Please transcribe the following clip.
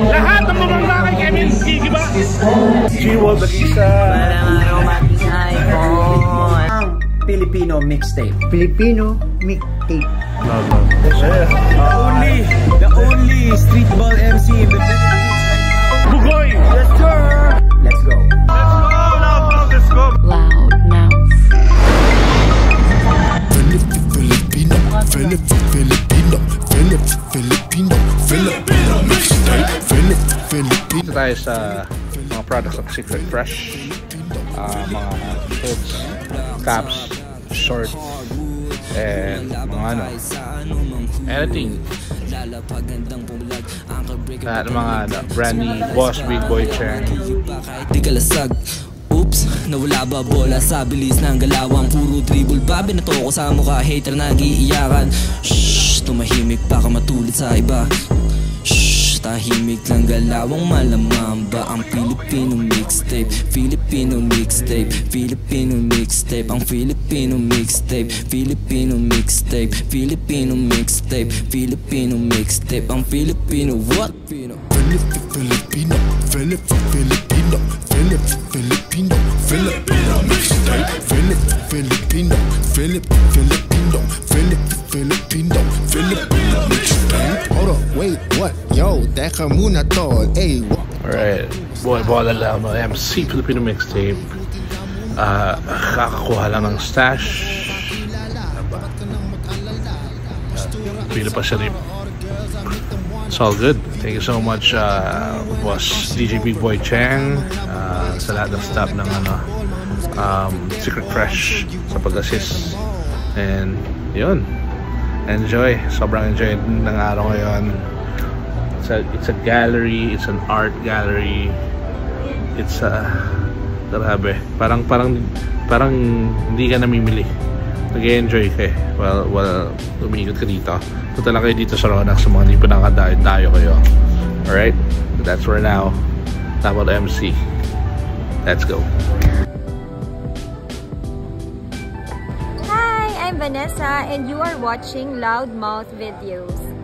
Lahat ng mabangga kay Kevin Gigiba. G-World Nag-isa. Walang aromatic iPhone. Ang Filipino mixtape. Filipino mixtape. The only streetball MC in the Philippines. Bugoy! Yes, sir! Let's go. Let's go! Loud mouth. Ito tayo sa mga products of Secret Fresh. Mga hoods, caps, shorts, and mga anything. Lahat ng mga brand ni Boss Big Boy Cheng. Oops, nawala ba bola sa bilis ng galawang. Puro dribble ba binato ko sa mukha. Hater nag-iiyakan. Shhh, tumahimik pa ka matulad sa iba. Shhh, tahimik lang galawang malamang ba ang Filipino mixtape. Filipino mixtape, Filipino mixtape. Ang Filipino mixtape, Filipino mixtape, Filipino mixtape, Filipino mixtape. Ang Filipino what? Filipino, Filipino, Filipino, Filipino, Filipino mixtape. Filipino, Filipino, Filipino, Filipino mixtape. Hold up, wait, what? Yo, teka muna tol. Hey, alright, bola lang no MC Filipino mixtape. Kakakuha lang ng stash. Pila pa siya rin. It's all good. Thank you so much, Boss DJ Big Boy Cheng, sa lahat ng staff ng Secret Fresh sa pag-assist. And yun, enjoy. Sobrang enjoy ng araw ngayon. It's a gallery. It's an art gallery. It's grabe. Parang hindi ka namimili. Nag-enjoy ka eh. Well, umiikot ka dito. Punta lang kayo dito sa Ronax sa mga hindi pa nakadayo kayo. Alright? That's where now. Tapos MC. Let's go. Hi, I'm Vanessa and you are watching Loudmouth Videos.